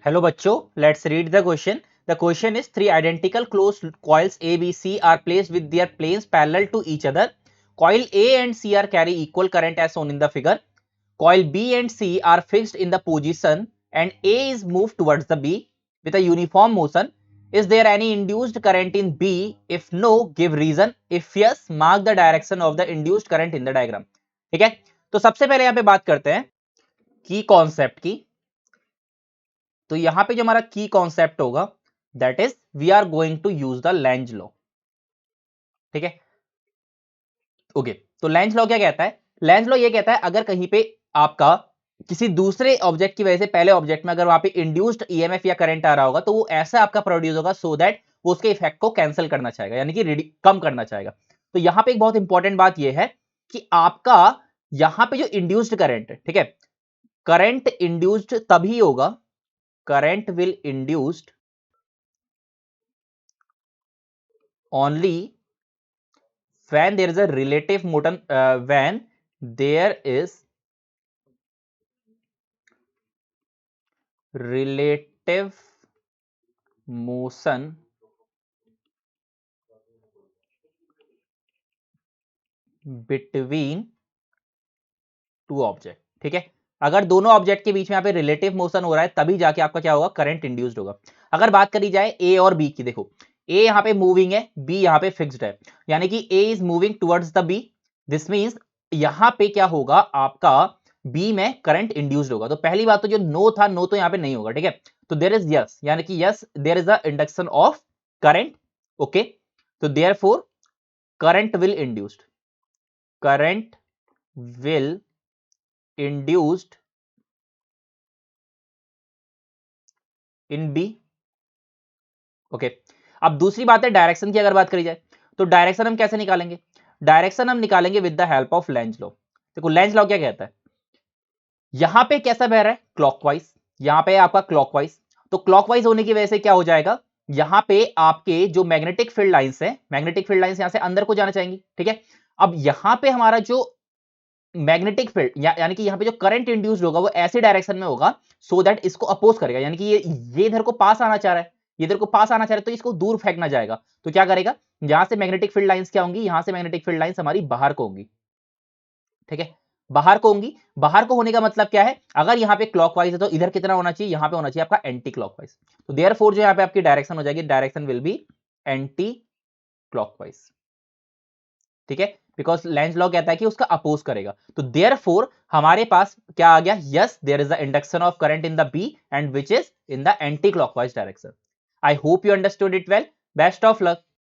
Hello बच्चों, let's read the question. The question is three identical closed coils A, B, C are placed with their planes parallel to each other. Coil A and C are carry equal current as shown in the figure. Coil B and C are fixed in the position and A is moved towards the B with a uniform motion. Is there any induced current in B? If no, give reason. If yes, mark the direction of the induced current in the diagram. ठीक है, तो सबसे पहले यहाँ पे बात करते हैं की कॉन्सेप्ट की। तो यहां पे जो हमारा की कॉन्सेप्ट होगा that is we are going to use the Lenz law. ठीक है, ओके। तो लेंज लॉ क्या कहता है? लेंज लॉ ये कहता है अगर कहीं पे आपका किसी दूसरे ऑब्जेक्ट की वजह से पहले ऑब्जेक्ट में अगर वहां पे इंड्यूस्ड ईएमएफ या करंट आ रहा होगा तो वो ऐसा आपका प्रोड्यूस होगा सो दैट वो उसके इफेक्ट को कैंसिल करना चाहेगा, यानी कि कम करना चाहेगा। तो यहां पे एक बहुत इंपॉर्टेंट बात यह है कि आपका यहां पे जो इंड्यूस्ड करंट है, ठीक है, करंट इंड्यूस्ड तभी होगा, current will induced only when there is a relative motion, when there is relative motion between two object। ठीक है, अगर दोनों ऑब्जेक्ट के बीच में यहाँ पे रिलेटिव मोशन हो रहा है तभी जाके आपका क्या होगा, करंट इंड्यूस्ड होगा। अगर बात करी जाए ए और बी की, देखो ए यहाँ पे मूविंग है, बी यहाँ पे फिक्स्ड है, यानी कि A is moving towards the B. This means यहाँ पे क्या होगा, आपका बी में करंट इंड्यूस्ड होगा। तो पहली बात तो जो नो था, नो तो यहाँ पे नहीं होगा। ठीक है, तो देयर इज यस, यानी कि yes there is the induction of current. Okay, तो therefore current will induced, current will induced in B. Okay, अब दूसरी बात है डायरेक्शन की। अगर बात करी जाए तो डायरेक्शन हम कैसे निकालेंगे? डायरेक्शन हम निकालेंगे with the help of Lenz law. देखो लेंज लॉ क्या कहता है, यहां पे कैसा बह रहा है, क्लॉकवाइज, यहां पे आपका क्लॉकवाइज। तो क्लॉकवाइज होने की वजह से क्या हो जाएगा, यहां पे आपके जो मैग्नेटिक फील्ड लाइंस है, मैग्नेटिक फील्ड लाइंस यहां से अंदर को जाना चाहेंगी। ठीक है, अब यहां पे हमारा जो मैग्नेटिक फील्ड यानी कि यहां पे जो करंट इंड्यूस्ड होगा वो ऐसे डायरेक्शन में होगा सो दैट इसको अपोज करेगा, यानी कि ये इधर को पास आना चाह रहा है, ये इधर को पास आना चाह रहा है, तो इसको दूर फेंकना जाएगा। तो क्या करेगा, यहां से मैग्नेटिक फील्ड लाइंस क्या होंगी, यहां से मैग्नेटिक फील्ड लाइंस हमारी बाहर को होंगी। ठीक है, बाहर को होंगी। बाहर को होने का मतलब क्या है, अगर यहां पे क्लॉकवाइज है तो इधर कितना होना चाहिए, यहां पे होना चाहिए आपका एंटी क्लॉकवाइज। तो देयरफॉर जो यहां पे आपकी डायरेक्शन हो जाएगी, direction will be anti clockwise. ठीक है, बिकॉज लेंज लॉ कहता है कि उसका अपोज करेगा। तो देयरफॉर हमारे पास क्या आ गया, yes there is the induction of current in the B and which is in the anticlockwise direction. I hope you understood it well. Best of luck.